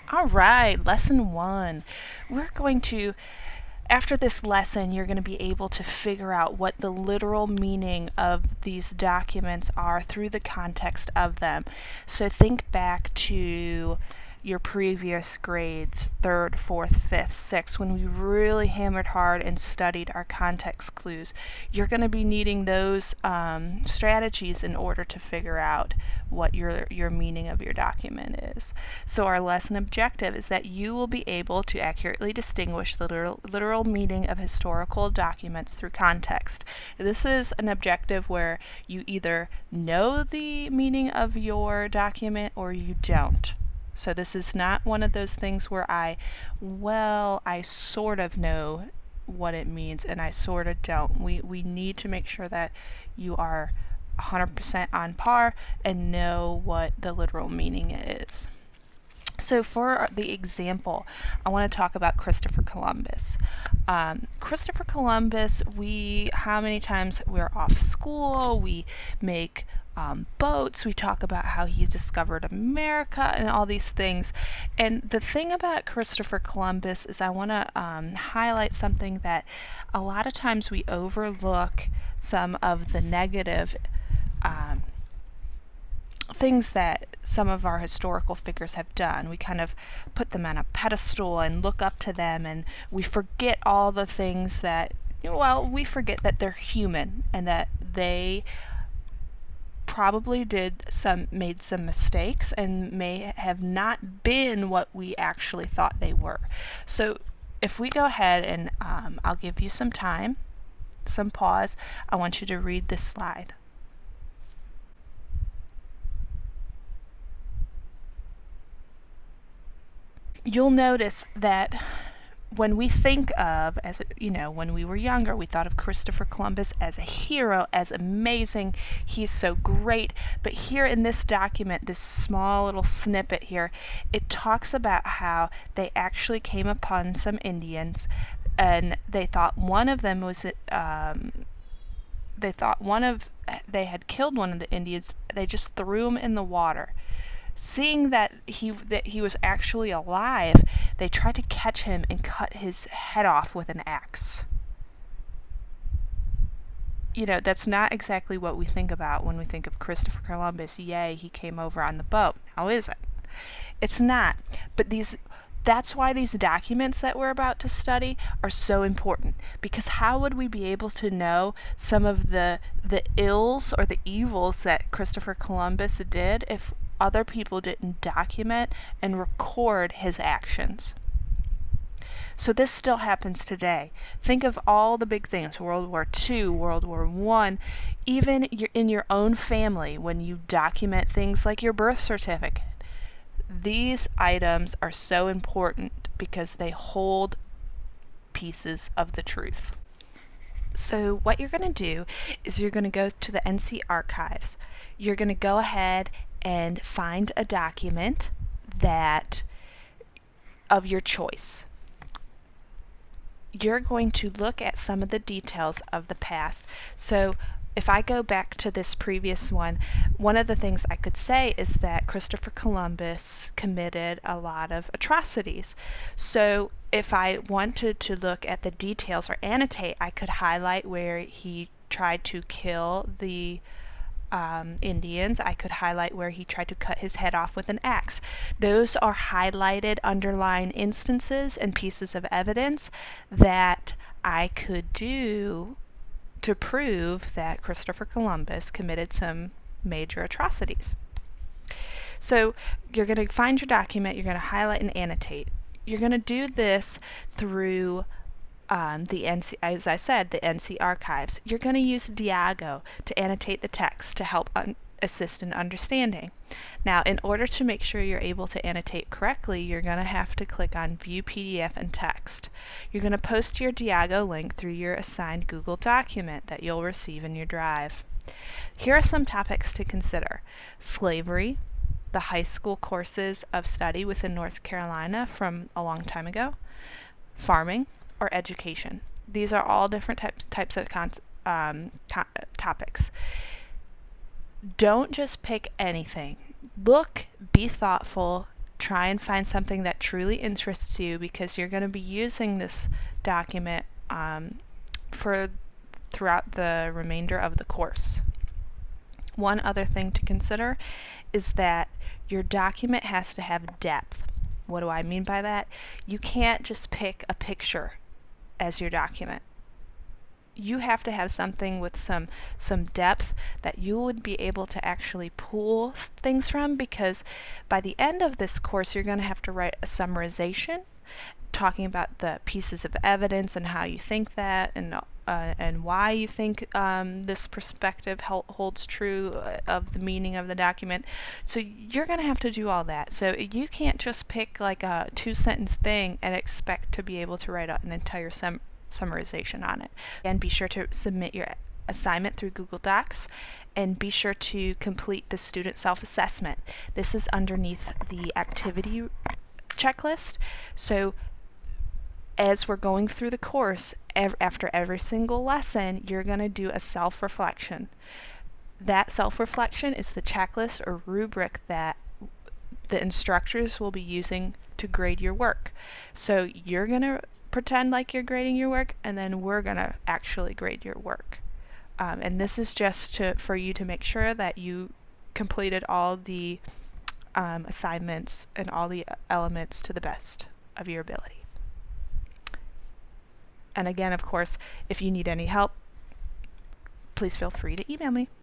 All right, lesson one. We're going to, after this lesson, you're going to be able to figure out what the literal meaning of these documents are through the context of them. So think back to your previous grades, third, fourth, fifth, sixth, when we really hammered hard and studied our context clues. You're going to be needing those strategies in order to figure out what your meaning of your document is. So our lesson objective is that you will be able to accurately distinguish the literal meaning of historical documents through context. This is an objective where you either know the meaning of your document or you don't. So this is not one of those things where I sort of know what it means and I sort of don't. We need to make sure that you are 100% on par and know what the literal meaning is. So for the example, I want to talk about Christopher Columbus. Christopher Columbus, how many times we're off school, we make boats, we talk about how he discovered America and all these things. And the thing about Christopher Columbus is I want to highlight something that a lot of times we overlook some of the negative things that some of our historical figures have done. We kind of put them on a pedestal and look up to them, and we forget all the things that, we forget that they're human and that they probably made some mistakes and may have not been what we actually thought they were. So if we go ahead and I'll give you some time, some pause, I want you to read this slide. You'll notice that when we think of, when we were younger, we thought of Christopher Columbus as a hero, as amazing, he's so great. But here in this document, this small little snippet here, it talks about how they actually came upon some Indians and they thought one of them was, they had killed one of the Indians, they just threw him in the water. Seeing that he was actually alive, they tried to catch him and cut his head off with an axe. That's not exactly what we think about when we think of Christopher Columbus. Yay, he came over on the boat. How is it? It's not. But that's why these documents that we're about to study are so important, because how would we be able to know some of the ills or the evils that Christopher Columbus did if other people didn't document and record his actions? So this still happens today. Think of all the big things, World War II, World War I, even in your own family when you document things like your birth certificate. These items are so important because they hold pieces of the truth. So what you're going to do is you're going to go to the NC Archives. You're going to go ahead and find a document of your choice. You're going to look at some of the details of the past. So if I go back to this previous one of the things I could say is that Christopher Columbus committed a lot of atrocities. So if I wanted to look at the details or annotate, I could highlight where he tried to kill the Indians. I could highlight where he tried to cut his head off with an axe. Those are highlighted, underlined instances and pieces of evidence that I could do to prove that Christopher Columbus committed some major atrocities. So you're going to find your document, you're going to highlight and annotate. You're going to do this through as I said, the NC Archives. You're going to use Diago to annotate the text to help assist in understanding. Now, in order to make sure you're able to annotate correctly, you're going to have to click on View PDF and Text. You're going to post your Diago link through your assigned Google document that you'll receive in your drive. Here are some topics to consider: slavery, the high school courses of study within North Carolina from a long time ago, farming, or education. These are all different types of topics. Don't just pick anything. Look, be thoughtful, Try and find something that truly interests you, because you're going to be using this document for throughout the remainder of the course. One other thing to consider is that your document has to have depth. What do I mean by that? You can't just pick a picture as your document. You have to have something with some depth that you would be able to actually pull things from, because by the end of this course you're going to have to write a summarization talking about the pieces of evidence and how you think that, and why you think this perspective holds true of the meaning of the document. So you're going to have to do all that. So you can't just pick like a 2-sentence thing and expect to be able to write an entire summarization on it. And be sure to submit your assignment through Google Docs, and be sure to complete the student self-assessment. This is underneath the activity checklist. So as we're going through the course, after every single lesson, you're going to do a self-reflection. That self-reflection is the checklist or rubric that the instructors will be using to grade your work. So you're going to pretend like you're grading your work, and then we're going to actually grade your work. And this is just for you to make sure that you completed all the assignments and all the elements to the best of your ability. And again, of course, if you need any help, please feel free to email me.